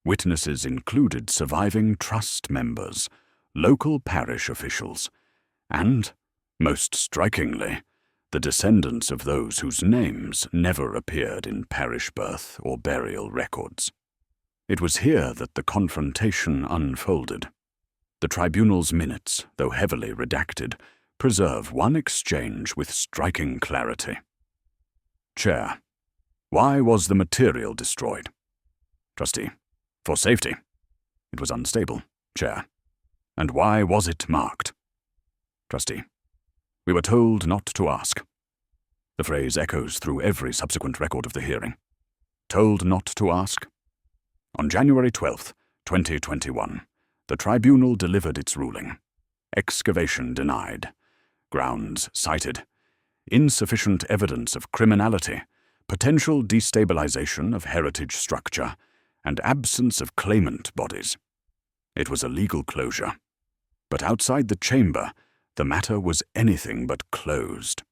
Witnesses included surviving trust members, local parish officials, and, most strikingly, the descendants of those whose names never appeared in parish birth or burial records. It was here that the confrontation unfolded. The tribunal's minutes, though heavily redacted, preserve one exchange with striking clarity. Chair: Why was the material destroyed? Trustee: For safety. It was unstable. Chair: And why was it marked? Trustee: We were told not to ask. The phrase echoes through every subsequent record of the hearing. Told not to ask? On January 12, 2021, the tribunal delivered its ruling. Excavation denied. Grounds cited: insufficient evidence of criminality, potential destabilization of heritage structure, and absence of claimant bodies. It was a legal closure. But outside the chamber, the matter was anything but closed.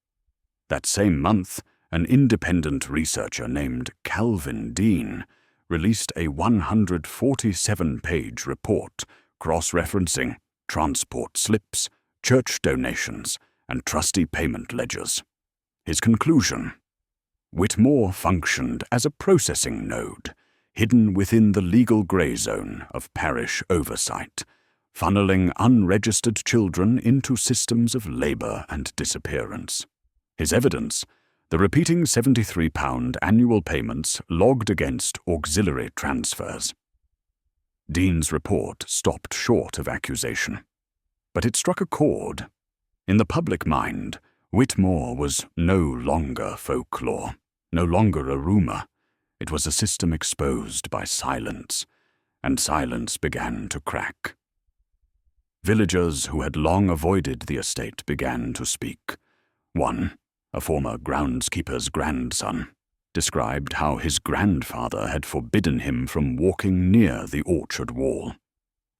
That same month, an independent researcher named Calvin Dean released a 147-page report cross-referencing transport slips, church donations, and trustee payment ledgers. His conclusion: Whitmore functioned as a processing node, hidden within the legal grey zone of parish oversight, funneling unregistered children into systems of labour and disappearance. His evidence: the repeating £73 annual payments logged against auxiliary transfers. Dean's report stopped short of accusation, but it struck a chord. In the public mind, Whitmore was no longer folklore, no longer a rumour. It was a system exposed by silence, and silence began to crack. Villagers who had long avoided the estate began to speak. One, a former groundskeeper's grandson, described how his grandfather had forbidden him from walking near the orchard wall.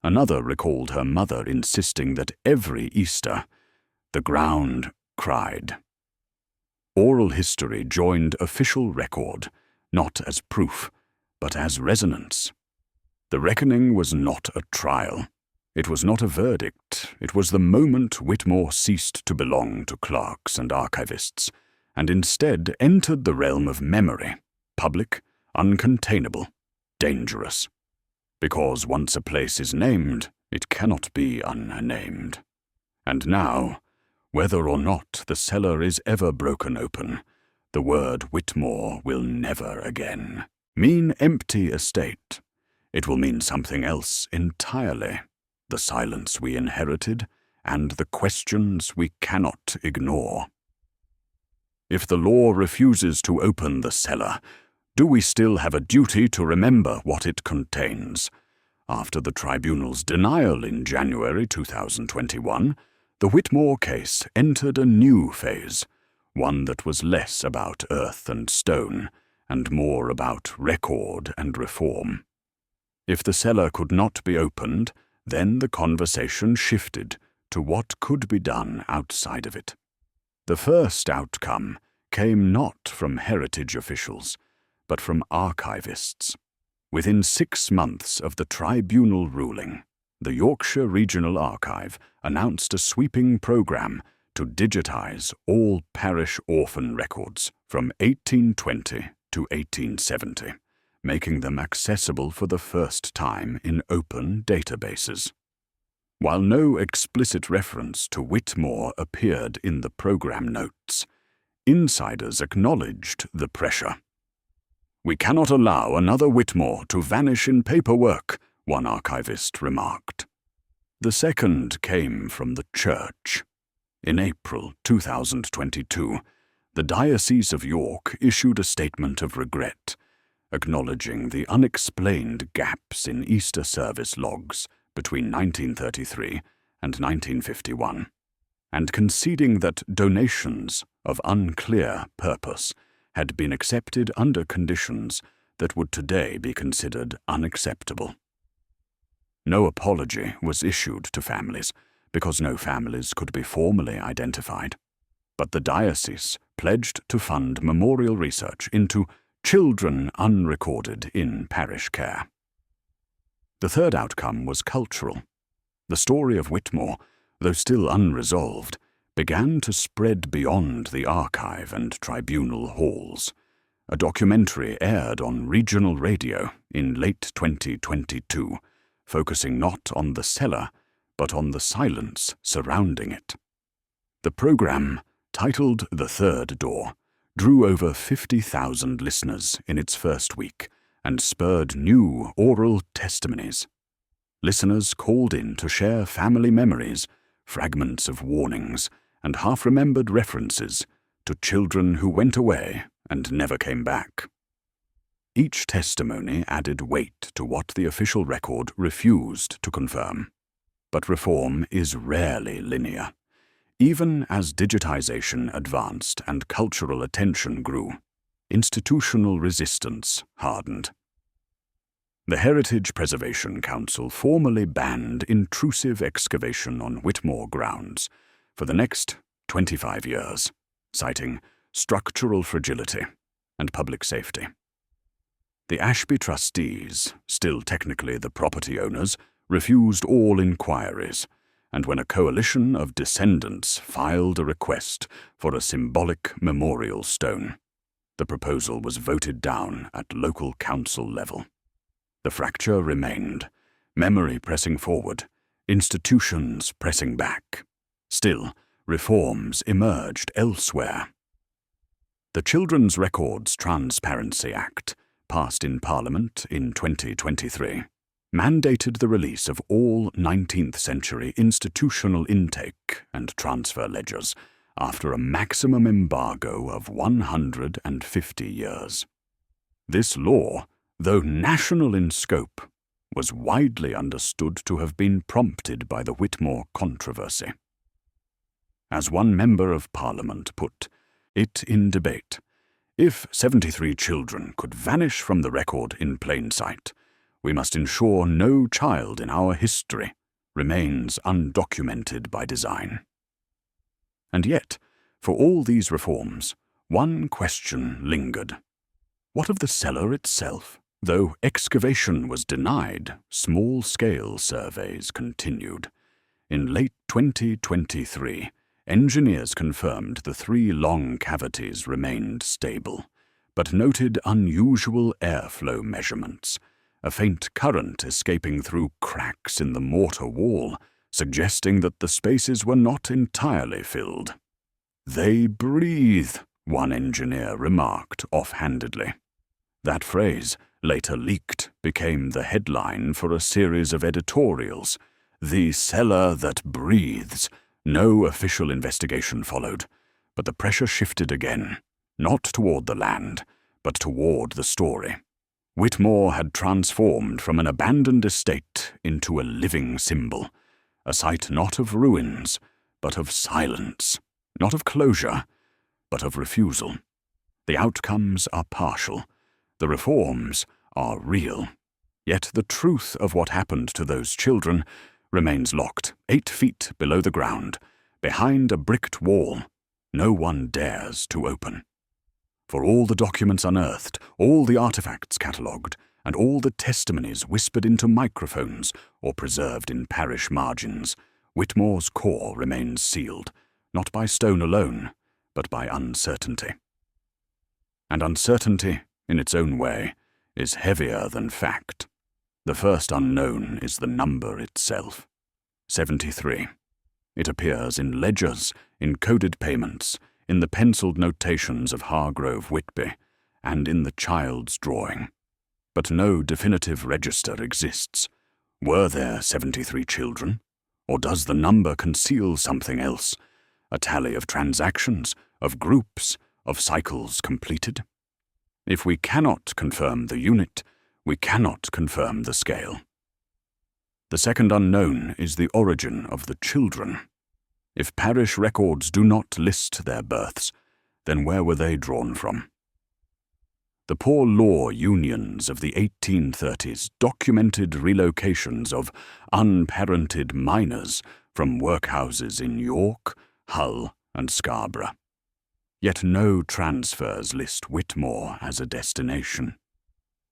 Another recalled her mother insisting that every Easter, the ground cried. Oral history joined official record, not as proof, but as resonance. The reckoning was not a trial. It was not a verdict. It was the moment Whitmore ceased to belong to clerks and archivists, and instead entered the realm of memory, public, uncontainable, dangerous. Because once a place is named, it cannot be unnamed. And now, whether or not the cellar is ever broken open, the word Whitmore will never again mean empty estate. It will mean something else entirely. The silence we inherited, and the questions we cannot ignore. If the law refuses to open the cellar, do we still have a duty to remember what it contains? After the tribunal's denial in January 2021, the Whitmore case entered a new phase, one that was less about earth and stone, and more about record and reform. If the cellar could not be opened, then the conversation shifted to what could be done outside of it. The first outcome came not from heritage officials, but from archivists. Within 6 months of the tribunal ruling, the Yorkshire Regional Archive announced a sweeping programme to digitise all parish orphan records from 1820 to 1870, making them accessible for the first time in open databases. While no explicit reference to Whitmore appeared in the programme notes, insiders acknowledged the pressure. "We cannot allow another Whitmore to vanish in paperwork," one archivist remarked. The second came from the Church. In April 2022, the Diocese of York issued a statement of regret, acknowledging the unexplained gaps in Easter service logs between 1933 and 1951, and conceding that donations of unclear purpose had been accepted under conditions that would today be considered unacceptable. No apology was issued to families, because no families could be formally identified, but the diocese pledged to fund memorial research into children unrecorded in parish care. The third outcome was cultural. The story of Whitmore, though still unresolved, began to spread beyond the archive and tribunal halls. A documentary aired on regional radio in late 2022, focusing not on the cellar, but on the silence surrounding it. The programme, titled The Third Door, drew over 50,000 listeners in its first week and spurred new oral testimonies. Listeners called in to share family memories, fragments of warnings, and half-remembered references to children who went away and never came back. Each testimony added weight to what the official record refused to confirm. But reform is rarely linear. Even as digitization advanced and cultural attention grew, institutional resistance hardened. The Heritage Preservation Council formally banned intrusive excavation on Whitmore grounds for the next 25 years, citing structural fragility and public safety. The Ashby trustees, still technically the property owners, refused all inquiries, and when a coalition of descendants filed a request for a symbolic memorial stone, the proposal was voted down at local council level. The fracture remained, memory pressing forward, institutions pressing back. Still, reforms emerged elsewhere. The Children's Records Transparency Act, passed in Parliament in 2023, mandated the release of all 19th-century institutional intake and transfer ledgers after a maximum embargo of 150 years. This law, though national in scope, was widely understood to have been prompted by the Whitmore controversy. As one member of Parliament put it in debate, if 73 children could vanish from the record in plain sight, we must ensure no child in our history remains undocumented by design. And yet, for all these reforms, one question lingered. What of the cellar itself? Though excavation was denied, small-scale surveys continued. In late 2023, engineers confirmed the 3 long cavities remained stable, but noted unusual airflow measurements, a faint current escaping through cracks in the mortar wall, suggesting that the spaces were not entirely filled. "They breathe," one engineer remarked offhandedly. That phrase, later leaked, became the headline for a series of editorials. "The cellar that breathes." No official investigation followed, but the pressure shifted again, not toward the land, but toward the story. Whitmore had transformed from an abandoned estate into a living symbol, a site not of ruins, but of silence, not of closure, but of refusal. The outcomes are partial, the reforms are real, yet the truth of what happened to those children remains locked 8 feet below the ground, behind a bricked wall no one dares to open. For all the documents unearthed, all the artifacts catalogued, and all the testimonies whispered into microphones or preserved in parish margins, Whitmore's core remains sealed, not by stone alone, but by uncertainty. And uncertainty, in its own way, is heavier than fact. The first unknown is the number itself. 73. It appears in ledgers, in coded payments, in the penciled notations of Hargrove Whitby, and in the child's drawing. But no definitive register exists. Were there 73 children? Or does the number conceal something else? A tally of transactions, of groups, of cycles completed? If we cannot confirm the unit, we cannot confirm the scale. The second unknown is the origin of the children. If parish records do not list their births, then where were they drawn from? The poor law unions of the 1830s documented relocations of unparented minors from workhouses in York, Hull, and Scarborough. Yet no transfers list Whitmore as a destination.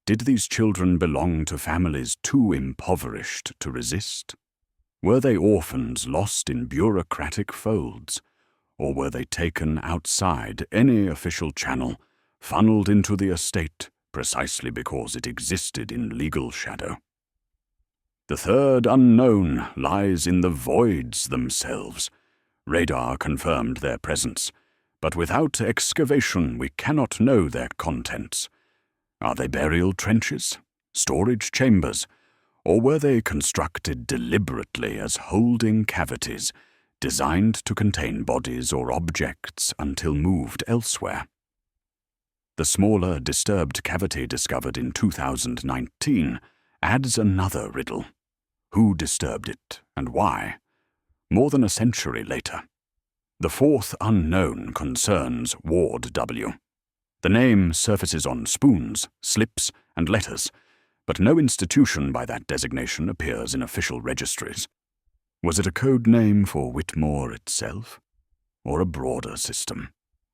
Did these children belong to families too impoverished to resist? Were they orphans lost in bureaucratic folds, or were they taken outside any official channel, funneled into the estate precisely because it existed in legal shadow? The third unknown lies in the voids themselves. Radar confirmed their presence, but without excavation we cannot know their contents. Are they burial trenches, storage chambers, or were they constructed deliberately as holding cavities, designed to contain bodies or objects until moved elsewhere? The smaller disturbed cavity discovered in 2019 adds another riddle. Who disturbed it, and why? More than a century later. The fourth unknown concerns Ward W. The name surfaces on spoons, slips, and letters, but no institution by that designation appears in official registries. Was it a code name for Whitmore itself? Or a broader system?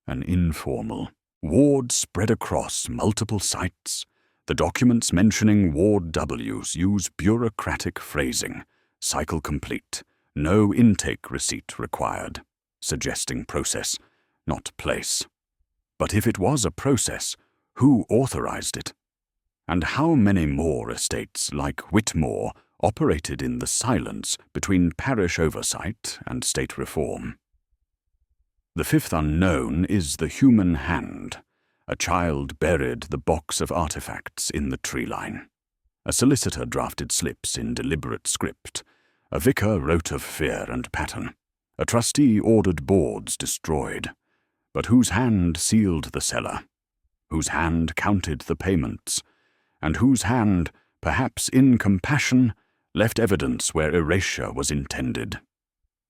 An informal ward spread across multiple sites? The documents mentioning Ward W's use bureaucratic phrasing, cycle complete, no intake receipt required, suggesting process, not place. But if it was a process, who authorized it? And how many more estates like Whitmore operated in the silence between parish oversight and state reform? The fifth unknown is the human hand. A child buried the box of artifacts in the tree line. A solicitor drafted slips in deliberate script. A vicar wrote of fear and pattern. A trustee ordered boards destroyed. But whose hand sealed the cellar? Whose hand counted the payments? And whose hand, perhaps in compassion, left evidence where erasure was intended?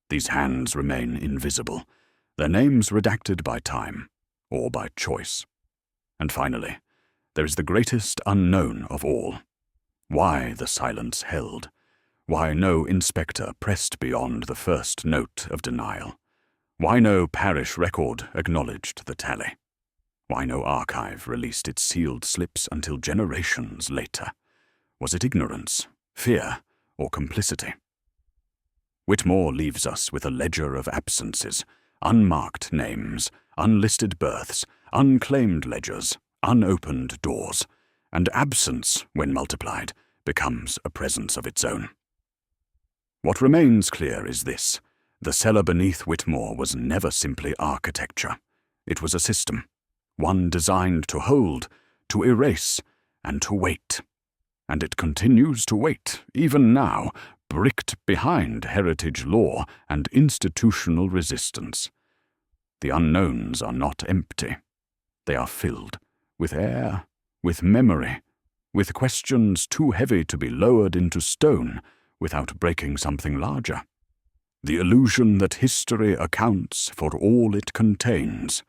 These hands remain invisible, their names redacted by time, or by choice. And finally, there is the greatest unknown of all. Why the silence held? Why no inspector pressed beyond the first note of denial? Why no parish record acknowledged the tally? Why no archive released its sealed slips until generations later? Was it ignorance, fear, or complicity? Whitmore leaves us with a ledger of absences, unmarked names, unlisted births, unclaimed ledgers, unopened doors, and absence, when multiplied, becomes a presence of its own. What remains clear is this: the cellar beneath Whitmore was never simply architecture. It was a system, one designed to hold, to erase, and to wait. And it continues to wait, even now, bricked behind heritage law and institutional resistance. The unknowns are not empty. They are filled with air, with memory, with questions too heavy to be lowered into stone without breaking something larger. The illusion that history accounts for all it contains.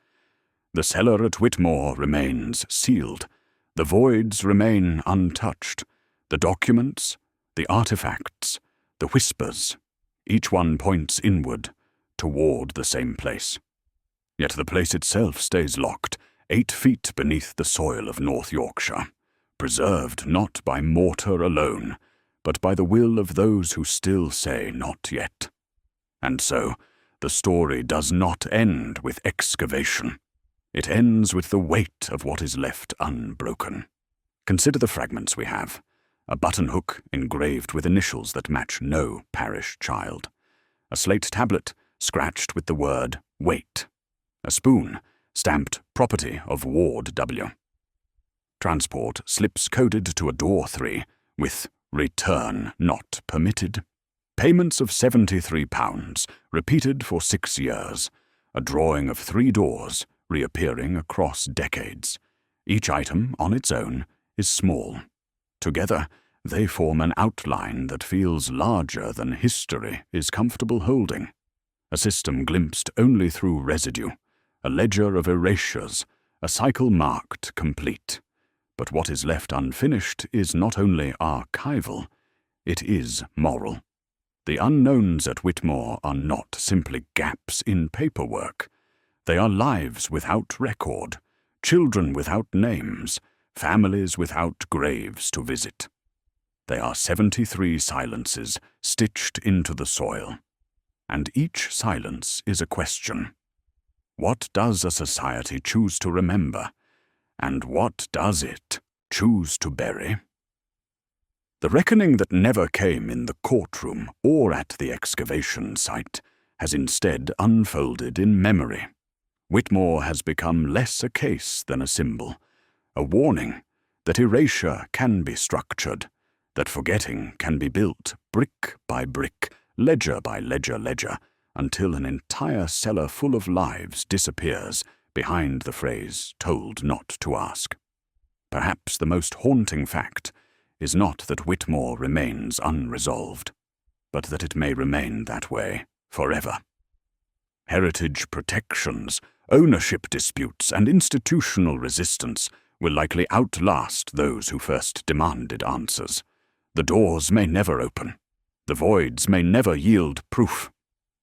The cellar at Whitmore remains sealed. The voids remain untouched. The documents, the artifacts, the whispers, each one points inward, toward the same place. Yet the place itself stays locked, 8 feet beneath the soil of North Yorkshire, preserved not by mortar alone, but by the will of those who still say not yet. And so, the story does not end with excavation. It ends with the weight of what is left unbroken. Consider the fragments we have. A button hook engraved with initials that match no parish child. A slate tablet scratched with the word wait. A spoon stamped property of Ward W. Transport slips coded to a door 3 with return not permitted. Payments of £73, repeated for 6 years. A drawing of 3 doors, reappearing across decades. Each item, on its own, is small. Together, they form an outline that feels larger than history is comfortable holding. A system glimpsed only through residue. A ledger of erasures, a cycle marked complete. But what is left unfinished is not only archival, it is moral. The unknowns at Whitmore are not simply gaps in paperwork. They are lives without record, children without names, families without graves to visit. They are 73 silences stitched into the soil. And each silence is a question. What does a society choose to remember? And what does it choose to bury? The reckoning that never came in the courtroom or at the excavation site has instead unfolded in memory. Whitmore has become less a case than a symbol, a warning that erasure can be structured, that forgetting can be built brick by brick, ledger by ledger, until an entire cellar full of lives disappears behind the phrase told not to ask. Perhaps the most haunting fact is not that Whitmore remains unresolved, but that it may remain that way forever. Heritage protections, ownership disputes, and institutional resistance will likely outlast those who first demanded answers. The doors may never open. The voids may never yield proof.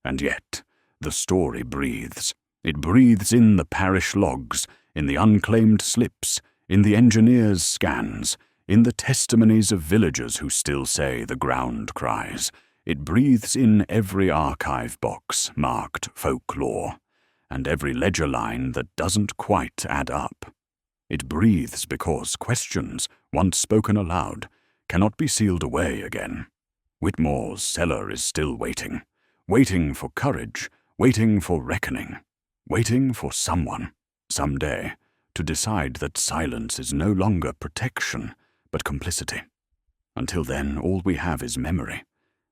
And yet, the story breathes. It breathes in the parish logs, in the unclaimed slips, in the engineers' scans, in the testimonies of villagers who still say the ground cries. It breathes in every archive box marked folklore, and every ledger line that doesn't quite add up. It breathes because questions, once spoken aloud, cannot be sealed away again. Whitmore's cellar is still waiting. Waiting for courage, waiting for reckoning, waiting for someone, someday, to decide that silence is no longer protection, but complicity. Until then, all we have is memory,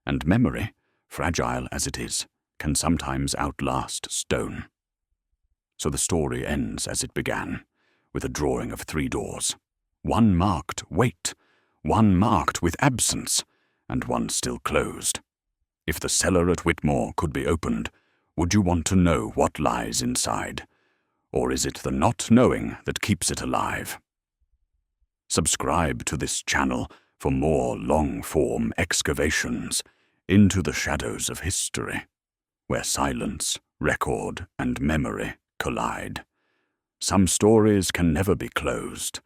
and memory, fragile as it is, can sometimes outlast stone. So the story ends as it began, with a drawing of 3 doors, one marked wait, one marked with absence, and one still closed. If the cellar at Whitmore could be opened, would you want to know what lies inside? Or is it the not knowing that keeps it alive? Subscribe to this channel for more long-form excavations into the shadows of history, where silence, record, and memory collide. Some stories can never be closed,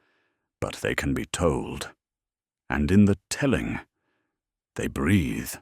but they can be told. And in the telling, they breathe.